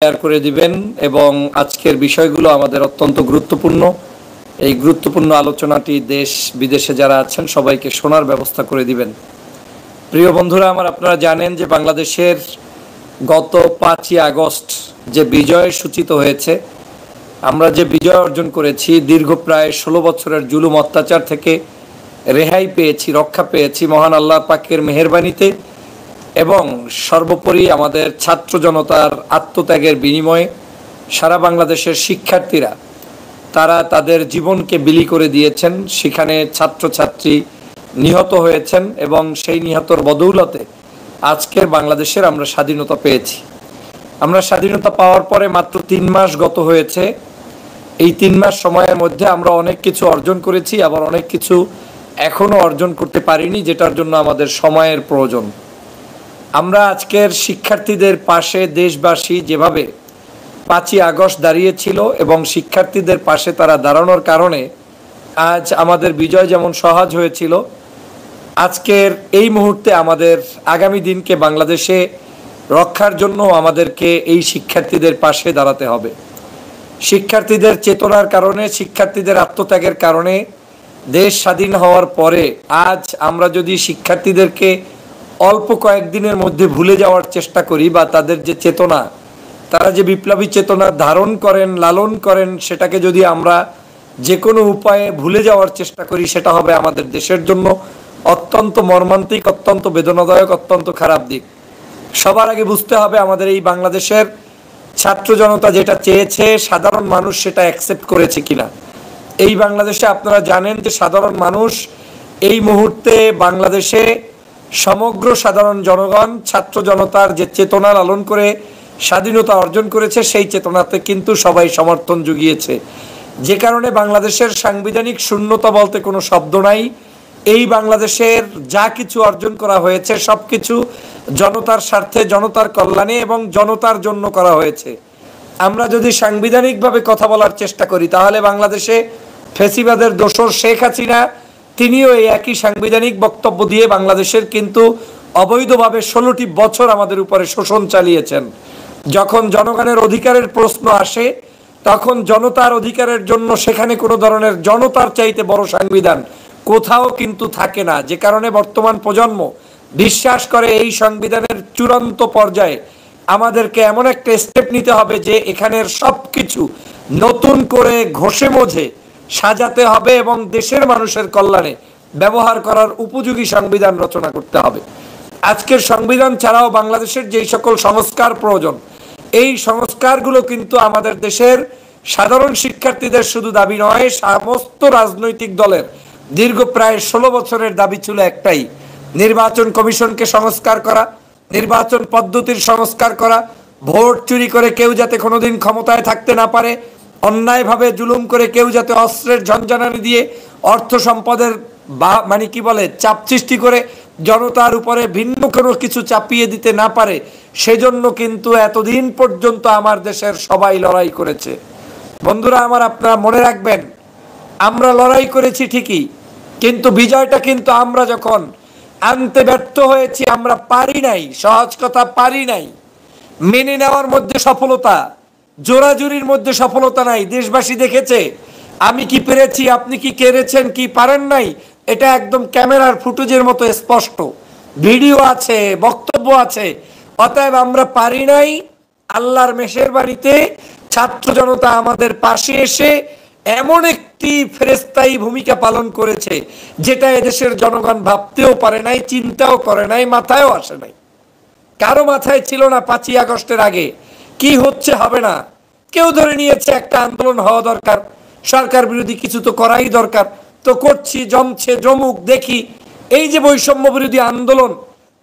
Share করে দিবেন এবং আজকের বিষয়গুলো আমাদের অত্যন্ত গুরুত্বপূর্ণ। এই গুরুত্বপূর্ণ আলোচনাটি দেশ বিদেশে যারা আছেন সবাইকে শোনার ব্যবস্থা করে দিবেন। প্রিয় বন্ধুরা আমার, আপনারা জানেন যে বাংলাদেশের গত 5ই আগস্ট যে বিজয় সূচিত হয়েছে, আমরা যে বিজয় অর্জন করেছি, দীর্ঘ প্রায় 16 বছরের জুলুম অত্যাচার থেকে রেহাই পেয়েছি, রক্ষা পেয়েছি মহান আল্লাহ পাকের মেহেরবানিতে এবং সর্বোপরি আমাদের ছাত্র জনতার আত্মত্যাগের বিনিময়ে সারা বাংলাদেশের শিক্ষার্থীরা তারা তাদের জীবনকে বিলি করে দিয়েছেন। সেখানে ছাত্রছাত্রী নিহত হয়েছেন এবং সেই নিহতর বদৌলতে আজকের বাংলাদেশের আমরা স্বাধীনতা পেয়েছি। আমরা স্বাধীনতা পাওয়ার পরে মাত্র 3 মাস গত হয়েছে। এই 3 মাস সময়ের মধ্যে আমরা অনেক কিছু অর্জন করেছি, আবার অনেক কিছু এখনো অর্জন করতে পারিনি, যেটার জন্য আমাদের সময়ের প্রয়োজন। আমরা আজকের শিক্ষার্থীদের পাশে দেশবাসী যেভাবে 5ই আগস্ট দাঁড়িয়েছিল এবং শিক্ষার্থীদের পাশে তারা দাঁড়ানোর কারণে আজ আমাদের বিজয় যেমন সহজ হয়েছিল, আজকের এই মুহূর্তে আমাদের আগামী দিনকে বাংলাদেশে রক্ষার জন্য আমাদেরকে এই শিক্ষার্থীদের পাশে দাঁড়াতে হবে। শিক্ষার্থীদের চেতনার কারণে, শিক্ষার্থীদের আত্মত্যাগের কারণে দেশ স্বাধীন হওয়ার পরে আজ আমরা যদি শিক্ষার্থীদেরকে অল্প কয়েকদিনের মধ্যে ভুলে যাওয়ার চেষ্টা করি বা তাদের যে চেতনা, তারা যে বিপ্লবী চেতনা ধারণ করেন, লালন করেন, সেটাকে যদি আমরা যে কোনো উপায়ে ভুলে যাওয়ার চেষ্টা করি, সেটা হবে আমাদের দেশের জন্য অত্যন্ত মর্মান্তিক, অত্যন্ত বেদনাদায়ক, অত্যন্ত খারাপ দিক। সবার আগে বুঝতে হবে আমাদের এই বাংলাদেশের ছাত্র জনতা যেটা চেয়েছে, সাধারণ মানুষ সেটা অ্যাকসেপ্ট করেছে কিনা। এই বাংলাদেশে আপনারা জানেন যে সাধারণ মানুষ এই মুহূর্তে বাংলাদেশে সমগ্র সাধারণ জনগণ ছাত্র জনতার যে চেতনা লালন করে স্বাধীনতা অর্জন করেছে, সেই চেতনাতে কিন্তু সবাই সমর্থন জুগিয়েছে। যে কারণে বাংলাদেশের সাংবিধানিক শূন্যতা বলতে কোনো শব্দ নাই। এই বাংলাদেশের যা কিছু অর্জন করা হয়েছে সব কিছু জনতার স্বার্থে, জনতার কল্যাণে এবং জনতার জন্য করা হয়েছে। আমরা যদি সাংবিধানিকভাবে কথা বলার চেষ্টা করি, তাহলে বাংলাদেশে ফ্যাসিবাদের দোসর শেখ হাসিনা তিনিও এই একই সাংবিধানিক বক্তব্য দিয়ে বাংলাদেশের কিন্তু অবৈধভাবে 16টি বছর আমাদের উপরে শোষণ চালিয়েছেন। যখন জনগণের অধিকারের প্রশ্ন আসে, তখন জনতার অধিকারের জন্য সেখানে কোনো ধরনের জনতার চাইতে বড় সংবিধান কোথাও কিন্তু থাকে না। যে কারণে বর্তমান প্রজন্ম বিশ্বাস করে এই সংবিধানের চূড়ান্ত পর্যায়ে আমাদেরকে এমন একটা স্টেপ নিতে হবে যে এখানের সব কিছু নতুন করে ঘষে মজে সাজাতে হবে এবং দেশের মানুষের কল্যাণে ব্যবহার করার উপযোগী সংবিধান রচনা করতে হবে। আজকের সংবিধান ছাড়াও বাংলাদেশের যেই সকল সংস্কার প্রয়োজন, এই সংস্কারগুলো কিন্তু আমাদের দেশের সাধারণ শিক্ষার্থীদের শুধু দাবি নয়, সমস্ত রাজনৈতিক দলের দীর্ঘ প্রায় 16 বছরের দাবি ছিল একটাই: নির্বাচন কমিশনকে সংস্কার করা, নির্বাচন পদ্ধতির সংস্কার করা, ভোট চুরি করে কেউ যাতে কোনোদিন ক্ষমতায় থাকতে না পারে, অন্যায়ভাবে জুলুম করে কেউ যাতে অস্ত্রের ঝনঝনানি দিয়ে অর্থ সম্পদের চাপ সৃষ্টি করে জনতার উপরে ভিন্ন কোনো কিছু চাপিয়ে দিতে না পারে, সেজন্য কিন্তু এতদিন পর্যন্ত আমার দেশের সবাই লড়াই করেছে। বন্ধুরা আমার, আপনারা মনে রাখবেন, আমরা লড়াই করেছি ঠিকই, কিন্তু বিজয়টা কিন্তু আমরা যখন আনতে ব্যর্থ হয়েছি, আমরা পারি নাই, সহজ কথা পারি নাই। মেনে নেওয়ার মধ্যে সফলতা, জোরাজুরির মধ্যে সফলতা নাই। দেশবাসী দেখেছে আমি কি পেরেছি, আপনি কি কেড়েছেন, কি পারেন নাই, এটা একদম ক্যামেরার ফুটেজের মতো স্পষ্ট, ভিডিও আছে, বক্তব্য আছে। অতএব আমরা পারি নাই। আল্লাহর মেহেরবানিতে ছাত্র জনতা আমাদের পাশে এসে এমন একটি ফেরেশতাই ভূমিকা পালন করেছে যেটা এদেশের জনগণ ভাবতেও পারে নাই, চিন্তাও করে নাই, মাথায়ও আসে নাই। কারো মাথায় ছিল না 5ই আগস্টের আগে কি হচ্ছে, হবে না। কেউ ধরে নিয়েছে একটা আন্দোলন হওয়া দরকার, সরকার বিরোধী কিছু তো করাই দরকার, তো করছি, জমছে, জমুক, দেখি। এই যে বৈষম্য বিরোধী আন্দোলন,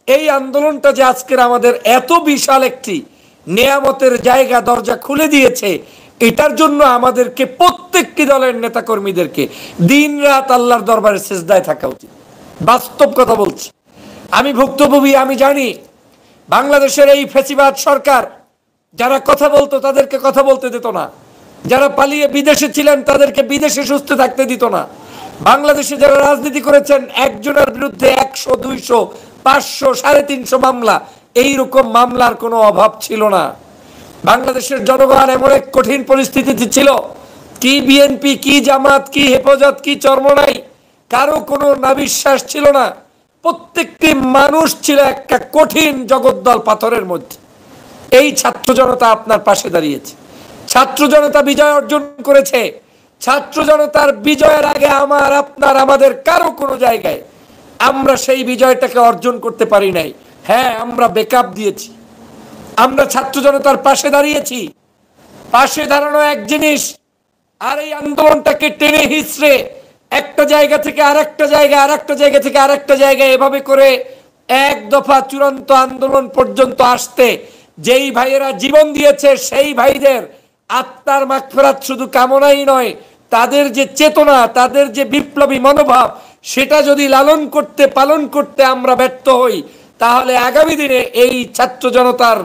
এই আন্দোলনটা যে আজকের আমাদের এত বিশাল একটি নেয়ামতের জায়গা, দরজা খুলে দিয়েছে, এটার জন্য আমাদেরকে প্রত্যেকটি দলের নেতা কর্মীদেরকে দিন রাত আল্লাহর দরবারে সিজদায় থাকা উচিত। বাস্তব কথা বলছি, আমি ভুক্তভোগী, আমি জানি বাংলাদেশের এই ফ্যাসিবাদ সরকার যারা কথা বলতো তাদেরকে কথা বলতে দিত না, যারা পালিয়ে বিদেশে ছিলেন তাদেরকে বিদেশে সুস্থ থাকতে দিত না। বাংলাদেশে যারা রাজনীতি করেছেন, একজনের বিরুদ্ধে 100, 200, 500, 350 মামলা, এইরকম মামলার কোনো অভাব ছিল না। বাংলাদেশের জনগণ এমন এক কঠিন পরিস্থিতিতে ছিল, কি বিএনপি, কি জামাত, কি হেফাজত, কি চরমনাই, কারো কোনো নাবিশ্বাস ছিল না। প্রত্যেকটি মানুষ ছিল একটা কঠিন জগদ্দল পাথরের মধ্যে। এই ছাত্র জনতা আপনার পাশে দাঁড়িয়েছে, ছাত্র জনতা বিজয় অর্জন করেছে। ছাত্র জনতার বিজয়ের আগে আমার, আপনার, আমাদের কারো কোনো জায়গায় আমরা সেই বিজয়টাকে অর্জন করতে পারি নাই। হ্যাঁ, আমরা ব্যাকআপ দিয়েছি, আমরা ছাত্র জনতার পাশে দাঁড়িয়েছি। পাশে দাঁড়ানো এক জিনিস, আর এই আন্দোলনটাকে টেনে হিচড়ে একটা জায়গা থেকে আরেকটা জায়গা, আরেকটা জায়গা থেকে আরেকটা জায়গায়, এভাবে করে এক দফা চূড়ান্ত আন্দোলন পর্যন্ত আসতে যেই ভাইয়েরা জীবন দিয়েছে, সেই ভাইদের আত্মার মাগফিরাত শুধু কামনাই নয়, তাদের যে চেতনা, তাদের যে বিপ্লবী মনোভাব, সেটা যদি লালন করতে, পালন করতে আমরা ব্যর্থ হই, তাহলে আগামী দিনে এই ছাত্র জনতার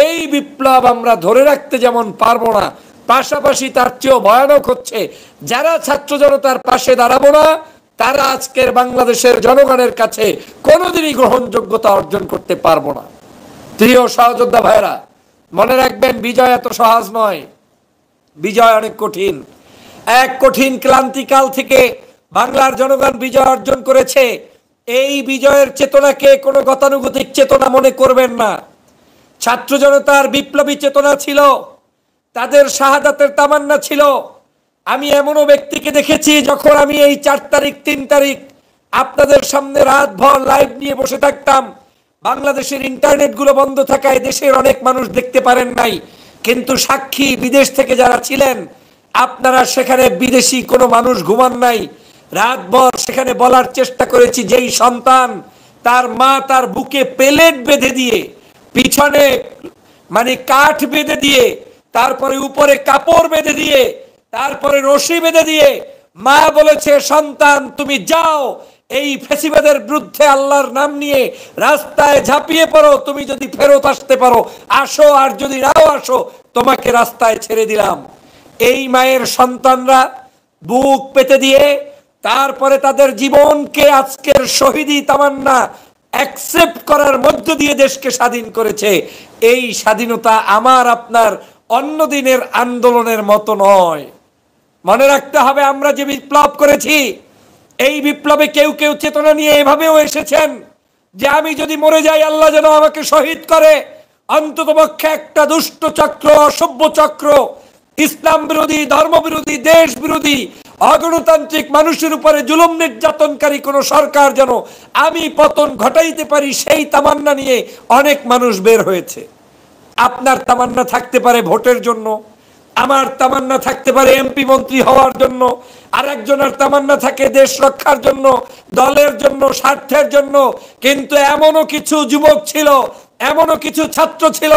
এই বিপ্লব আমরা ধরে রাখতে যেমন পারবো না, পাশাপাশি তার চেয়েও ভয়ানক হচ্ছে যারা ছাত্র জনতার পাশে দাঁড়াবো না, তারা আজকের বাংলাদেশের জনগণের কাছে কোনোদিনই গ্রহণযোগ্যতা অর্জন করতে পারবো না। প্রিয় সহযোদ্ধা ভাইরা, মনে রাখবেন, বিজয় এত সহজ নয়, বিজয় অনেক কঠিন। এক কঠিন ক্লান্তিকাল থেকে বাংলার জনগণ বিজয় অর্জন করেছে। এই বিজয়ের চেতনাকে কোনো গতানুগতিক চেতনা মনে করবেন না। ছাত্র জনতার বিপ্লবী চেতনা ছিল, তাদের শাহাদাতের তামান্না ছিল। আমি এমনও ব্যক্তিকে দেখেছি, যখন আমি এই 4 তারিখ 3 তারিখ আপনাদের সামনে রাতভর লাইভ নিয়ে বসে থাকতাম, বাংলাদেশের ইন্টারনেটগুলো বন্ধ থাকায় দেশের অনেক মানুষ দেখতে পারেন নাই, কিন্তু সাক্ষী বিদেশ থেকে যারা ছিলেন, আপনারা সেখানে বিদেশি কোনো মানুষ ঘুমান নাই। রাতভর সেখানে বলার চেষ্টা করেছি, যেই সন্তান তার মা তার বুকে পেলেট বেঁধে দিয়ে, পিছনে মানে কাঠ বেঁধে দিয়ে, তারপরে উপরে কাপড় বেঁধে দিয়ে, তারপরে রশি বেঁধে দিয়ে মা বলেছে, সন্তান তুমি যাও, এই ফেসিবাদের বিরুদ্ধে আল্লাহর নাম নিয়ে রাস্তায় ঝাঁপিয়ে পড়ো, তুমি যদি ফেরত আসতে পারো আসো, আর যদি নাও আসো তোমাকে রাস্তায় ছেড়ে দিলাম। এই মায়ের সন্তানরা বুক পেতে দিয়ে তারপরে তাদের জীবনকে আজকের শহীদি তামান্না অ্যাকসেপ্ট করার মধ্য দিয়ে দেশকে স্বাধীন করেছে। এই স্বাধীনতা আমার আপনার অন্য দিনের আন্দোলনের মতো নয়। মনে রাখতে হবে, আমরা যে বিপ্লব করেছি, এই বিপ্লবে কেউ কেউ চেতনা নিয়ে এভাবেও এসেছেন যে আমি যদি মরে যাই আল্লাহ যেন আমাকে শহীদ করে। অন্ততপক্ষে একটা দুষ্ট চক্র, অসভ্য চক্র, ইসলাম বিরোধী, ধর্ম বিরোধী, দেশ বিরোধী, অগণতান্ত্রিক, মানুষের উপরে জুলুম নির্যাতনকারী কোন সরকার যেন আমি পতন ঘটাইতে পারি, সেই তামান্না নিয়ে অনেক মানুষ বের হয়েছে। আপনার তামান্না থাকতে পারে ভোটের জন্য, আমার তামান্না থাকতে পারে এমপি মন্ত্রী হওয়ার জন্য, আর একজনের তামান্না থাকে দেশ রক্ষার জন্য, দলের জন্য, স্বার্থের জন্য। কিন্তু এমনও কিছু যুবক ছিল, এমনও কিছু ছাত্র ছিল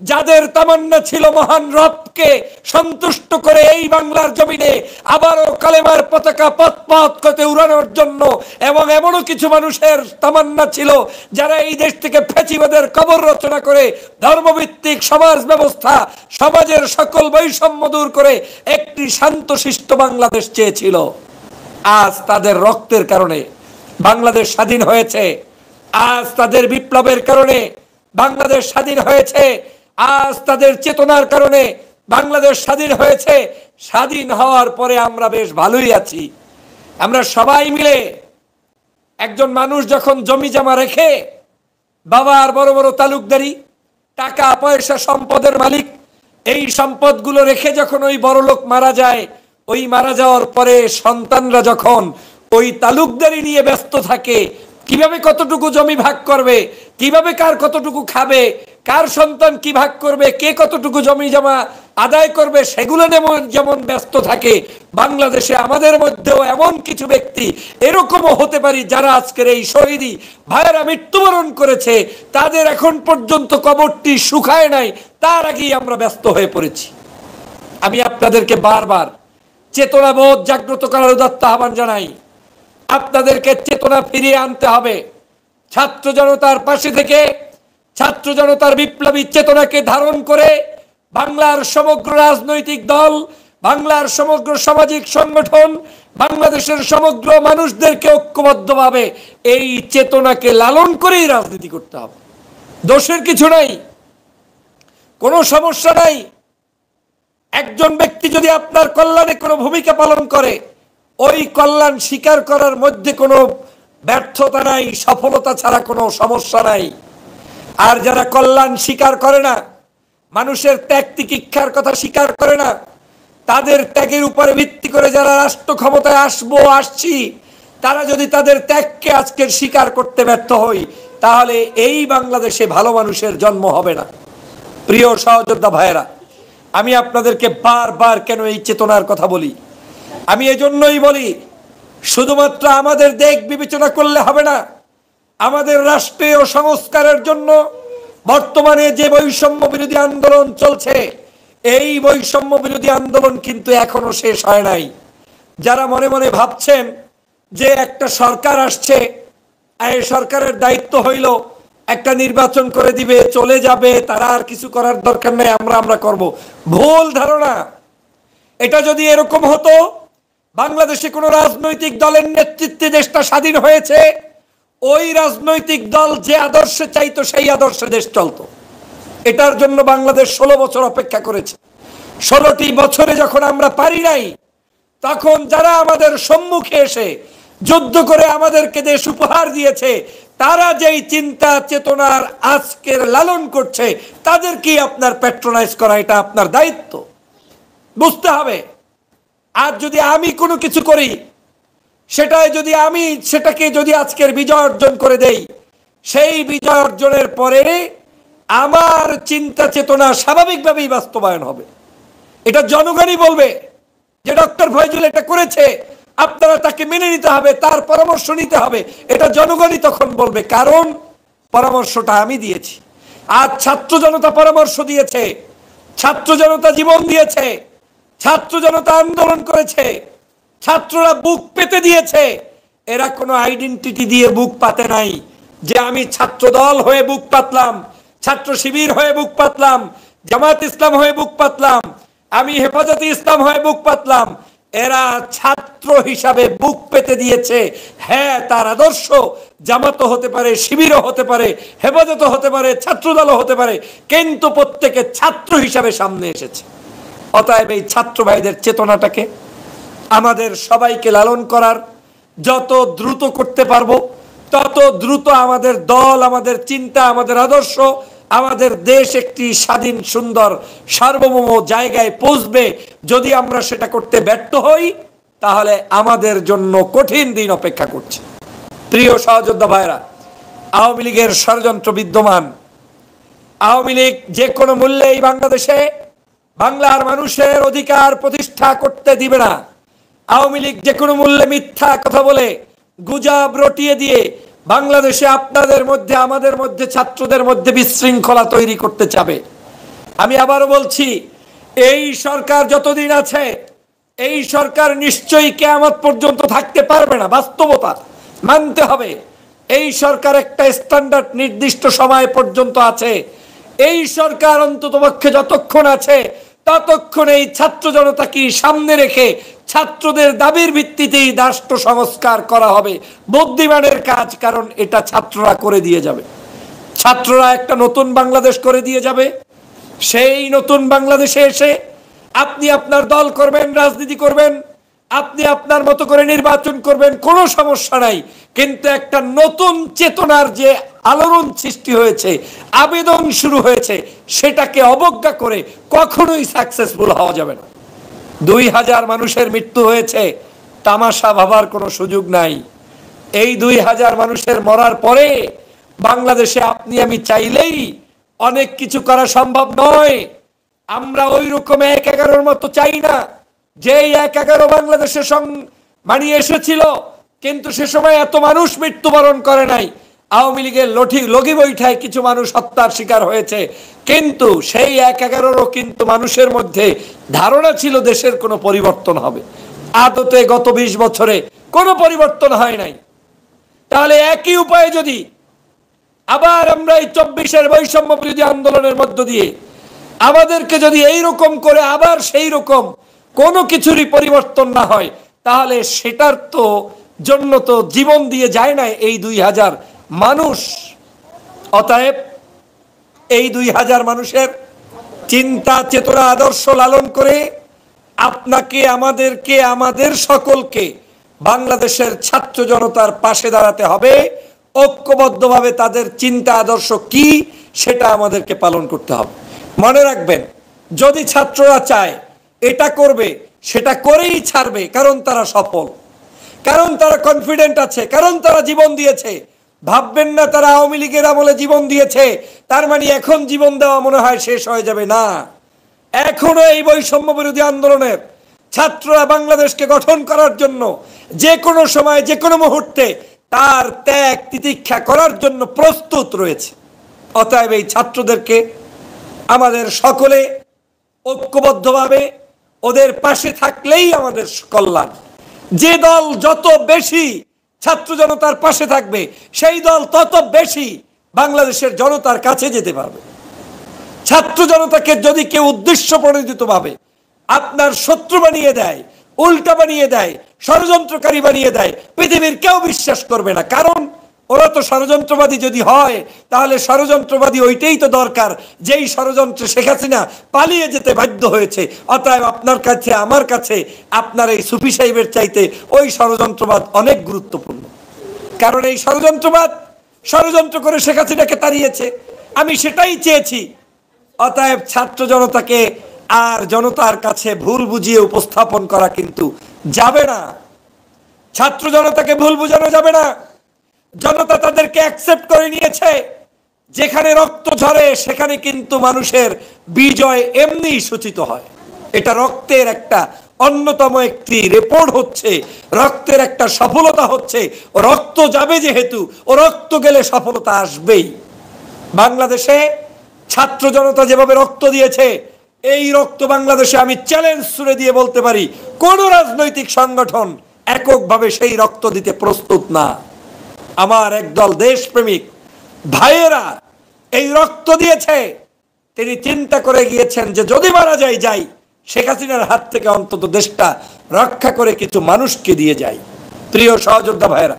যাদের তামান্না ছিল মহান রবকে সন্তুষ্ট করে এই বাংলার জমিনে আবারও কালেমার পতাকা পথ পথ করে উড়ানোর জন্য। এবং এমনও কিছু মানুষের তামান্না ছিল যারা এই দেশ থেকে ফ্যাসিবাদের কবর রচনা করে ধর্মভিত্তিক সমাজ ব্যবস্থা, সমাজের সকল বৈষম্য দূর করে একটি শান্তশিষ্ট বাংলাদেশ চেয়েছিল। আজ তাদের রক্তের কারণে বাংলাদেশ স্বাধীন হয়েছে, আজ তাদের বিপ্লবের কারণে বাংলাদেশ স্বাধীন হয়েছে, আজ তাদের চেতনার কারণে বাংলাদেশ স্বাধীন হয়েছে। স্বাধীন হওয়ার পরে আমরা বেশ ভালোই আছি। আমরা সবাই মিলে, একজন মানুষ যখন জমি জমা রেখে, বাবার বড় বড় তালুকদারি, টাকা পয়সা, সম্পদের মালিক, এই সম্পদগুলো রেখে যখন ওই বড় লোক মারা যায়, ওই মারা যাওয়ার পরে সন্তানরা যখন ওই তালুকদারি নিয়ে ব্যস্ত থাকে, কিভাবে কতটুকু জমি ভাগ করবে, কিভাবে কার কতটুকু খাবে, কার সন্তান কি ভাগ করবে, কে কতটুকু জমি জমা আদায় করবে, সেগুলো যেমন ব্যস্ত থাকে, বাংলাদেশে আমাদের মধ্যেও এমন কিছু ব্যক্তি এরকমও হতে পারি যারা আজকের এই শহীদি ভাইয়েরা মৃত্যুবরণ করেছে, তাদের এখন পর্যন্ত কবরটি শুকায় নাই, তার আগেই আমরা ব্যস্ত হয়ে পড়েছি। আমি আপনাদেরকে বারবার চেতনাবোধ জাগ্রত করার উদাত্ত আহ্বান জানাই। আপনাদেরকে চেতনা ফিরিয়ে আনতে হবে। ছাত্র জনতার পাশে থেকে, ছাত্র জনতার বিপ্লবী চেতনাকে ধারণ করে বাংলার সমগ্র রাজনৈতিক দল, বাংলার সমগ্র সামাজিক সংগঠন, বাংলাদেশের সমগ্র মানুষদেরকে ঐক্যবদ্ধভাবে এই চেতনাকে লালন করেই রাজনীতি করতে হবে। দোষের কিছু নাই। কোনো সমস্যা নাই। একজন ব্যক্তি যদি আপনার কল্যাণে কোনো ভূমিকা পালন করে, ওই কল্যাণ স্বীকার করার মধ্যে কোনো ব্যর্থতা নাই, সফলতা ছাড়া কোনো সমস্যা নাই। আর যারা কল্যাণ স্বীকার করে না, মানুষের ত্যাগ তিতিক্ষার কথা স্বীকার করে না, তাদের ত্যাগের উপরে ভিত্তি করে যারা রাষ্ট্র ক্ষমতায় আসছি, তারা যদি তাদের ত্যাগকে আজকের স্বীকার করতে ব্যর্থ হই, তাহলে এই বাংলাদেশে ভালো মানুষের জন্ম হবে না। প্রিয় সহযোদ্ধা ভাইয়েরা, আমি আপনাদেরকে বারবার কেন এই চেতনার কথা বলি? আমি এজন্যই বলি, শুধুমাত্র আমাদের দিক বিবেচনা করলে হবে না। আমাদের রাষ্ট্রীয় সংস্কারের জন্য বর্তমানে যে বৈষম্য বিরোধী আন্দোলন চলছে, এই বৈষম্য বিরোধী আন্দোলন কিন্তু এখনো শেষ হয় নাই। যারা মনে মনে ভাবছেন যে একটা সরকার আসছে, এই সরকারের দায়িত্ব হইল একটা নির্বাচন করে দিবে, চলে যাবে, তারা আর কিছু করার দরকার নেই, আমরা করব, ভুল ধারণা। এটা যদি এরকম হতো, বাংলাদেশে কোনো রাজনৈতিক দলের নেতৃত্বে দেশটা স্বাধীন হয়েছে, ওই রাজনৈতিক দল যে আদর্শে চাইতো সেই আদর্শে দেশ চলতো। এটার জন্য বাংলাদেশ 16 বছর অপেক্ষা করেছে। 16টি বছরে যখন আমরা পারি নাই, তখন যারা আমাদের সম্মুখে এসে যুদ্ধ করে আমাদেরকে দেশ উপহার দিয়েছে, তারা যেই চিন্তা চেতনার আজকের লালন করছে, তাদেরকে আপনার প্যাট্রোনাইজ করা এটা আপনার দায়িত্ব, বুঝতে হবে। আর যদি আমি কোনো কিছু করি, সেটাকে যদি আজকের বিজয় অর্জন করে দেই, সেই বিজয় অর্জনের পরে আমার চিন্তা চেতনা স্বাভাবিকভাবেই বাস্তবায়ন হবে। এটা জনগণই বলবে যে ডক্টর ফয়জুল এটা করেছে, আপনারা তাকে মেনে নিতে হবে, তার পরামর্শ নিতে হবে। এটা জনগণই তখন বলবে, কারণ পরামর্শটা আমি দিয়েছি। আর ছাত্র জনতা পরামর্শ দিয়েছে, ছাত্র জনতা জীবন দিয়েছে, ছাত্র জনতা আন্দোলন করেছে, ছাত্ররা বুক পেতে দিয়েছে। এরা কোনো আইডেন্টিটি দিয়ে বুক পাতে নাই যে আমি ছাত্র দল হয়ে বুক পাতলাম, ছাত্র শিবির হয়ে বুক পাতলাম, জামাত ইসলাম হয়ে বুক পাতলাম, আমি হেফাজতে ইসলাম হয়ে বুক পাতলাম। এরা ছাত্র হিসাবে বুক পেতে দিয়েছে। হ্যাঁ, তার আদর্শ জামাতও হতে পারে, শিবিরও হতে পারে, হেফাজতও হতে পারে, ছাত্রদলও হতে পারে, কিন্তু প্রত্যেকে ছাত্র হিসাবে সামনে এসেছে। অতএব এই ছাত্র ভাইদের চেতনাটাকে আমাদের সবাইকে লালন করার যত দ্রুত করতে পারবো, তত দ্রুত আমাদের দল, আমাদের চিন্তা, আমাদের আদর্শ, আমাদের দেশ একটি স্বাধীন সুন্দর সার্বভৌম জায়গায় পৌঁছবে। যদি আমরা সেটা করতে ব্যর্থ হই, তাহলে আমাদের জন্য কঠিন দিন অপেক্ষা করছে। প্রিয় সহযোদ্ধা ভাইরা, আওয়ামী লীগের ষড়যন্ত্র বিদ্যমান। আওয়ামী লীগ যে কোনো মূল্যে এই বাংলাদেশে বাংলার মানুষের অধিকার প্রতিষ্ঠা করতে দিবে না। আওয়ামী লীগ যে কোনো মূল্যে মিথ্যা কথা বলে, গুজব রটিয়ে দিয়ে বাংলাদেশে আপনাদের মধ্যে, আমাদের মধ্যে, ছাত্রদের মধ্যে বিশৃঙ্খলা তৈরি করতে চাবে। আমি আবারও বলছি, এই সরকার যতদিন আছে, এই সরকার নিশ্চয়ই কিয়ামত পর্যন্ত থাকতে পারবে না। বাস্তবতা মানতে হবে। এই সরকার একটা স্ট্যান্ডার্ড নির্দিষ্ট সময় পর্যন্ত আছে। এই সরকার অন্ততপক্ষে যতক্ষণ আছে, ততক্ষণ এই ছাত্র জনতাকে সামনে রেখে ছাত্রদের দাবির ভিত্তিতেই রাষ্ট্র সংস্কার করা হবে। বুদ্ধিমানের কাজ, কারণ এটা ছাত্ররা করে দিয়ে যাবে। ছাত্ররা একটা নতুন বাংলাদেশ করে দিয়ে যাবে। সেই নতুন বাংলাদেশে এসে আপনি আপনার দল করবেন, রাজনীতি করবেন, আপনি আপনার মতো করে নির্বাচন করবেন, কোনো সমস্যা নাই। কিন্তু একটা নতুন চেতনার যে আলোড়ন সৃষ্টি হয়েছে, আবেদন শুরু হয়েছে, সেটাকে অবজ্ঞা করে কখনোই সাকসেসফুল হওয়া যাবে না। 2000 মানুষের মৃত্যু হয়েছে, তামাশা ভাবার কোনো সুযোগ নাই। এই 2000 মানুষের মরার পরে বাংলাদেশে আপনি আমি চাইলেই অনেক কিছু করা সম্ভব নয়। আমরা ওই রকম 1-11 মতো চাই না, যে 1-11 বাংলাদেশে বানিয়ে এসেছিল, কিন্তু সে সময় এত মানুষ মৃত্যুবরণ করে নাই। আওয়ামী লীগের লগি বৈঠায় কিছু মানুষ হত্যার শিকার হয়েছে, কিন্তু সেই 1-11 কিন্তু মানুষের মধ্যে ধারণা ছিল দেশের কোনো পরিবর্তন হবে। আদতে গত 20 বছরে কোনো পরিবর্তন হয় নাই। তাহলে একই উপায়ে যদি আবার আমরা এই 24-এর বৈষম্য বিরোধী আন্দোলনের মধ্য দিয়ে আমাদেরকে যদি এইরকম করে আবার সেই রকম কোনো কিছুরই পরিবর্তন না হয়, তাহলে সেটার জন্য তো জীবন দিয়ে যায় না এই 2000 মানুষ। অতএব এই 2000 মানুষের চিন্তা চেতনা আদর্শ লালন করে আপনাকে, আমাদেরকে, আমাদের সকলকে বাংলাদেশের ছাত্র জনতার পাশে দাঁড়াতে হবে। ঐক্যবদ্ধভাবে তাদের চিন্তা আদর্শ কি সেটা আমাদেরকে পালন করতে হবে। মনে রাখবেন, যদি ছাত্ররা চায় এটা করবে, সেটা করেই ছাড়বে, কারণ তারা সফল, কারণ তারা কনফিডেন্ট আছে, কারণ তারা জীবন দিয়েছে। ভাববেন না তারা আওয়ামী লীগের আমলে জীবন দিয়েছে, তার মানে এখন জীবন দেওয়া মনে হয় শেষ হয়ে যাবে। না, এখনো এই বৈষম্য বিরোধী আন্দোলনের ছাত্ররা বাংলাদেশকে গঠন করার জন্য যে কোনো সময়, যে কোনো মুহূর্তে তার ত্যাগ তিতিক্ষা করার জন্য প্রস্তুত রয়েছে। অতএব এই ছাত্রদেরকে আমাদের সকলে ঐক্যবদ্ধভাবে ওদের পাশে থাকলেই আমাদের কল্যাণ। যে দল যত বেশি ছাত্র জনতার পাশে থাকবে, সেই দল তত বেশি বাংলাদেশের জনতার কাছে যেতে পারবে। ছাত্র জনতাকে যদি কেউ উদ্দেশ্য প্রণোদিতভাবে আপনার শত্রু বানিয়ে দেয়, উল্টা বানিয়ে দেয়, ষড়যন্ত্রকারী বানিয়ে দেয়, পৃথিবীর কেউ বিশ্বাস করবে না। কারণ ওরা তো ষড়যন্ত্রবাদী যদি হয়, তাহলে ষড়যন্ত্রবাদী ওইটাই তো দরকার যেই ষড়যন্ত্রে শেখ হাসিনা পালিয়ে যেতে বাধ্য হয়েছে। অতএব আপনার কাছে, আমার কাছে আপনার এই সুফি সাহেবের চাইতে ওই ষড়যন্ত্রবাদ অনেক গুরুত্বপূর্ণ। কারণ এই ষড়যন্ত্রবাদ ষড়যন্ত্র করে শেখ হাসিনাকে তাড়িয়েছে, আমি সেটাই চেয়েছি। অতএব ছাত্র জনতাকে আর জনতার কাছে ভুল বুঝিয়ে উপস্থাপন করা কিন্তু যাবে না। ছাত্র জনতাকে ভুল বুঝানো যাবে না। জনতা তাদেরকে অ্যাকসেপ্ট করে নিয়েছে। যেখানে রক্ত ঝরে সেখানে কিন্তু মানুষের বিজয় এমনি সূচিত হয়। এটা রক্তের একটা অন্যতম একটি রিপোর্ট হচ্ছে, রক্তের একটা সফলতা হচ্ছে। রক্ত যাবে যেহেতু, ও রক্ত গেলে সফলতা আসবেই। বাংলাদেশে ছাত্র জনতা যেভাবে রক্ত দিয়েছে, এই রক্ত বাংলাদেশে আমি চ্যালেঞ্জ ছুড়ে দিয়ে বলতে পারি, কোন রাজনৈতিক সংগঠন এককভাবে সেই রক্ত দিতে প্রস্তুত না। আমার একদল দেশপ্রেমিক ভাইয়েরা এই রক্ত দিয়েছে। তিনি চিন্তা করে গিয়েছেন যে যদি মারা যাই, শেখ হাসিনার হাত থেকে অন্তত দেশটা রক্ষা করে কিছু মানুষকে দিয়ে যাই। প্রিয় সহযোদ্ধা ভাইয়েরা,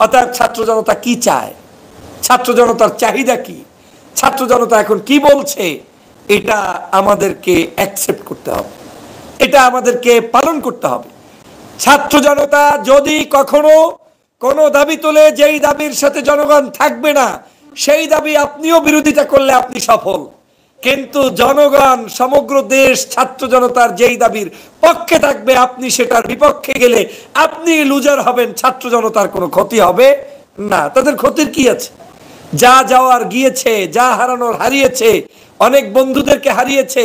অর্থাৎ ছাত্র জনতা কি চায়, ছাত্র জনতার চাহিদা কি, ছাত্র জনতা এখন কি বলছে, এটা আমাদেরকে অ্যাকসেপ্ট করতে হবে, এটা আমাদেরকে পালন করতে হবে। ছাত্র জনতা যদি কখনো কোনো দাবি তোলে, যেই দাবির সাথে জনগণ থাকবে না, সেই দাবি আপনিও বিরোধিতা করলে আপনি সফল। কিন্তু জনগণ, সমগ্র দেশ ছাত্র জনতার যেই দাবির পক্ষে থাকবে, আপনি সেটার বিপক্ষে গেলে আপনি লুজার হবেন। ছাত্র জনতার কোনো ক্ষতি হবে না। তাদের ক্ষতির কি আছে? যা যাওয়ার গিয়েছে, যা হারানোর হারিয়েছে, অনেক বন্ধুদেরকে হারিয়েছে।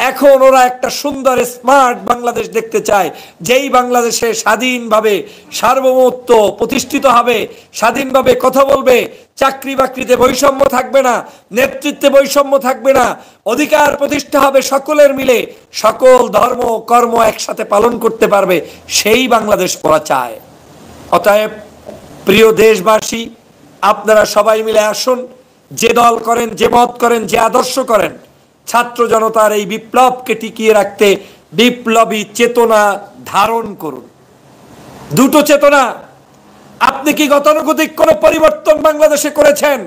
এখন ওরা একটা সুন্দর স্মার্ট বাংলাদেশ দেখতে চায়, যেই বাংলাদেশে স্বাধীনভাবে সার্বভৌমত্ব প্রতিষ্ঠিত হবে, স্বাধীনভাবে কথা বলবে, চাকরি বাকরিতে বৈষম্য থাকবে না, নেতৃত্বে বৈষম্য থাকবে না, অধিকার প্রতিষ্ঠা হবে সকলের মিলে, সকল ধর্ম কর্ম একসাথে পালন করতে পারবে, সেই বাংলাদেশ ওরা চায়। অতএব প্রিয় দেশবাসী, আপনারা সবাই মিলে আসুন, যে দল করেন, যে মত করেন, যে আদর্শ করেন, ছাত্র জনতার এই বিপ্লবকে টিকিয়ে রাখতে বিপ্লবী চেতনা ধারণ করুন। দুটো চেতনা। আপনি কি গতানুগতিক কোনো পরিবর্তন বাংলাদেশে করেছেন,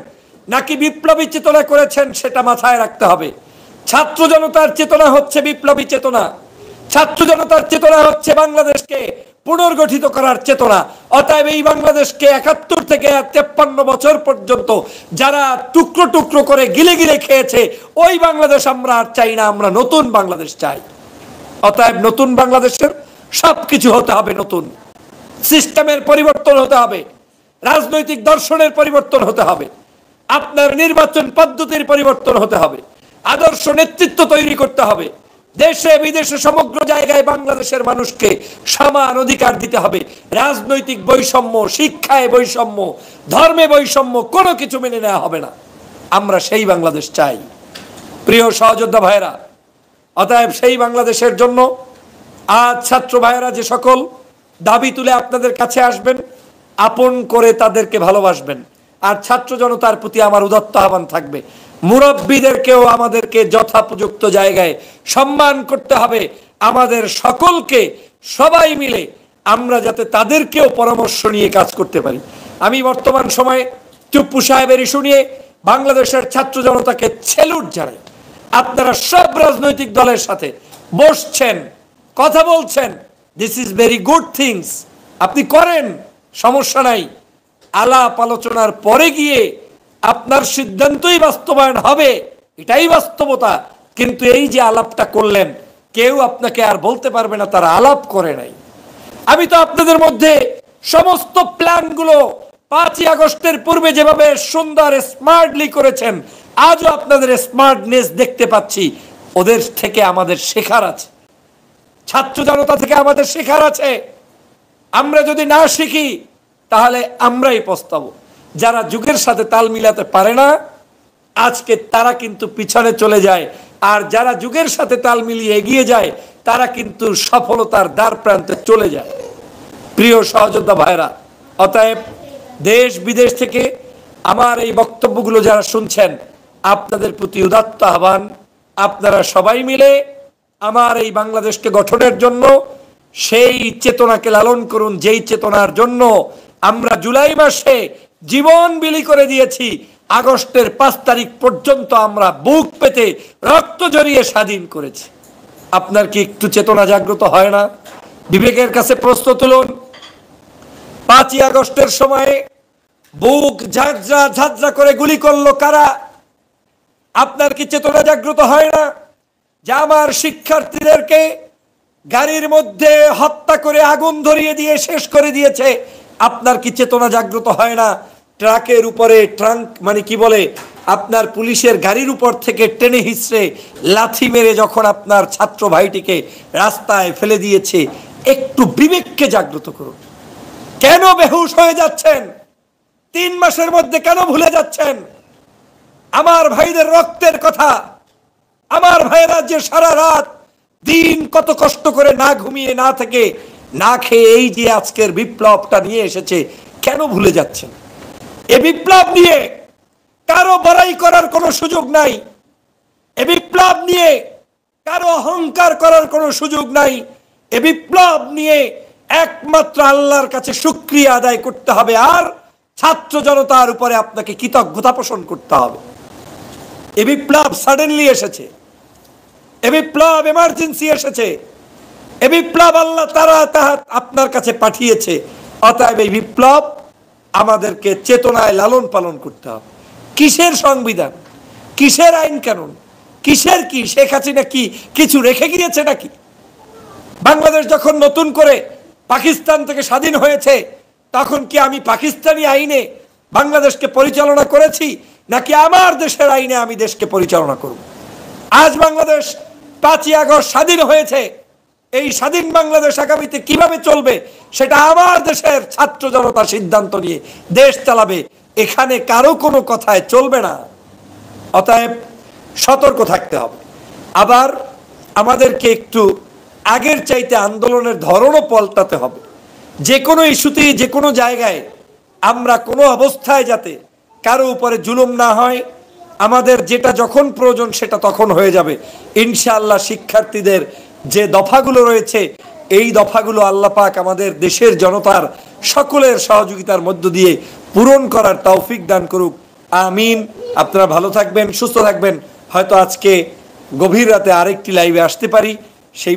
নাকি বিপ্লবী চেতনা করেছেন, সেটা মাথায় রাখতে হবে। ছাত্র জনতার চেতনা হচ্ছে বিপ্লবী চেতনা। ছাত্র জনতার চেতনা হচ্ছে বাংলাদেশকে পুনর্গঠিত করার চেতনা। অতএব এই বাংলাদেশকে ৭১ থেকে ৫৩ বছর পর্যন্ত যারা টুকরো টুকরো করে গিলে গিলে খেয়েছে, ওই বাংলাদেশ আমরা আর চাই না, আমরা নতুন বাংলাদেশ চাই। অতএব নতুন বাংলাদেশের সবকিছু হতে হবে নতুন। সিস্টেমের পরিবর্তন হতে হবে, রাজনৈতিক দর্শনের পরিবর্তন হতে হবে, আপনার নির্বাচন পদ্ধতির পরিবর্তন হতে হবে, আদর্শ নেতৃত্ব তৈরি করতে হবে। দেশে বিদেশে সমগ্র জায়গায় বাংলাদেশের মানুষকে সমান অধিকার দিতে হবে। রাজনৈতিক বৈষম্য, শিক্ষায় বৈষম্য, ধর্মে বৈষম্য, কোনো কিছু মেনে নেওয়া হবে না। আমরা সেই বাংলাদেশ চাই। প্রিয় সহযোদ্ধা ভাইয়েরা, অতএব সেই বাংলাদেশের জন্য আজ ছাত্র ভাইয়েরা যে সকল দাবি তুলে আপনাদের কাছে আসবেন, আপন করে তাদেরকে ভালোবাসবেন। আর ছাত্র জনতার প্রতি আমার উদাত্ত আহ্বান থাকবে, মুরব্বীদেরকেও আমাদেরকে যথাপযুক্ত জায়গায় সম্মান করতে হবে। আমাদের সকলকে, সবাই মিলে আমরা যাতে তাদেরকেও পরামর্শ নিয়ে কাজ করতে পারি। আমি বর্তমান সময়ে চুপ্পু সাহেবের ইস্যু নিয়ে বাংলাদেশের ছাত্র জনতাকে স্যালুট জানাই। আপনারা সব রাজনৈতিক দলের সাথে বসছেন, কথা বলছেন, this is very good things, আপনি করেন, সমস্যা নাই। আলাপ আলোচনার পরে গিয়ে আপনার সিদ্ধান্তই বাস্তবায়ন হবে, এটাই বাস্তবতা। কিন্তু এই যে আলাপটা করলেন, কেউ আপনাকে আর বলতে পারবে না তারা আলাপ করে নাই। আমি তো আপনাদের মধ্যে সমস্ত প্ল্যানগুলো 5ই আগস্টের পূর্বে যেভাবে সুন্দর স্মার্টলি করেছেন, আজও আপনাদের স্মার্টনেস দেখতে পাচ্ছি। ওদের থেকে আমাদের শেখার আছে, ছাত্র জনতা থেকে আমাদের শেখার আছে। আমরা যদি না শিখি তাহলে আমরাই পস্তাবো। যারা যুগের সাথে তাল মিলাতে পারে না, আজকে তারা কিন্তু পিছনে চলে যায়, আর যারা যুগের সাথে তাল মিলিয়ে এগিয়ে যায় তারা কিন্তু সফলতার দ্বার প্রান্তে চলে যায়। প্রিয় সহযোদ্ধা ভাইরা, অতএব দেশ বিদেশ থেকে আমার এই বক্তব্যগুলো যারা শুনছেন, আপনাদের প্রতি উদাত্ত আহ্বান, আপনারা সবাই মিলে আমার এই বাংলাদেশকে গঠনের জন্য সেই চেতনাকে লালন করুন, যেই চেতনার জন্য আমরা জুলাই মাসে জীবন বিলি করে দিয়েছি। আগস্টের 5 তারিখ পর্যন্ত আমরা বুক পেতে রক্ত ঝরিয়ে স্বাধীন করেছি। আপনার কি একটু চেতনা জাগ্রত হয় না? বিবেকের কাছে প্রশ্ন তুলুন। 5ই আগস্টের সময়ে বুক ঝাঁঝরা ঝাঁঝরা করে গুলি করলো কারা? আপনার কি চেতনা জাগ্রত হয় না? যে আমার শিক্ষার্থীদেরকে গাড়ির মধ্যে হত্যা করে আগুন ধরিয়ে দিয়ে শেষ করে দিয়েছে, আপনার কি চেতনা জাগ্রত হয় না? ট্রাকের উপরে ট্রাঙ্ক মানে কি বলে আপনার পুলিশের গাড়ির উপর থেকে টেনে হিঁচড়ে লাথি মেরে যখন আপনার ছাত্র ভাইটিকে রাস্তায় ফেলে দিয়েছে, একটু বিবেককে জাগ্রত করুন। কেন বেহুশ হয়ে যাচ্ছেন? 3 মাসের মধ্যে কেন ভুলে যাচ্ছেন আমার ভাইদের রক্তের কথা? আমার ভাইরা যে সারা রাত দিন কত কষ্ট করে না ঘুমিয়ে না থেকে না খেয়ে এই যে আজকের বিপ্লবটা নিয়ে এসেছে, কেন ভুলে যাচ্ছেন? এ বিপ্লব নিয়ে কারো বড়াই করার কোনো সুযোগ নাই, এ বিপ্লব নিয়ে কারো অহংকার করার কোনো সুযোগ নাই। এ বিপ্লব নিয়ে একমাত্র আল্লাহর কাছে শুকরিয়া আদায় করতে হবে, আর ছাত্র জনতার উপরে আপনাকে কৃতজ্ঞতা পোষণ করতে হবে। এ বিপ্লব সাডেনলি এসেছে, এ বিপ্লব এমার্জেন্সি এসেছে, এ বিপ্লব আল্লাহ তারা আপনার কাছে পাঠিয়েছে। অতএব এই বিপ্লব আমাদেরকে চেতনায় লালন পালন করতে হবে। কিসের সংবিধান, কিসের আইন কানুন, কিসের কি? শেখ হাসিনা কি কিছু রেখে গিয়েছে নাকি? বাংলাদেশ যখন নতুন করে পাকিস্তান থেকে স্বাধীন হয়েছে, তখন কি আমি পাকিস্তানি আইনে বাংলাদেশকে পরিচালনা করেছি, নাকি আমার দেশের আইনে আমি দেশকে পরিচালনা করব? আজ বাংলাদেশ 5ই আগস্ট স্বাধীন হয়েছে, এই স্বাধীন বাংলাদেশ আগামীতে কিভাবে চলবে সেটা আমার দেশের ছাত্র জনতা সিদ্ধান্ত নিয়ে দেশ চালাবে। এখানে কারো কোনো কথায় চলবে না। অতএব সতর্ক থাকতে হবে। আবার আমাদেরকে একটু আগের চাইতে আন্দোলনের ধরনও পাল্টাতে হবে। যে কোনো ইস্যুতেই যে কোনো জায়গায় আমরা কোনো অবস্থায় যাতে কারো উপরে জুলুম না হয়, আমাদের যেটা যখন প্রয়োজন সেটা তখন হয়ে যাবে ইনশাআল্লাহ। শিক্ষার্থীদের যে দফাগুলো রয়েছে, এই দফাগুলো আল্লাহ পাক আমাদের দেশের জনতার সকলের সহযোগিতার মধ্য দিয়ে পূরণ করার তৌফিক দান করুক, আমিন। আপনারা ভালো থাকবেন, সুস্থ থাকবেন। হয়তো আজকে গভীর রাতে আরেকটি লাইভে আসতে পারি, সেই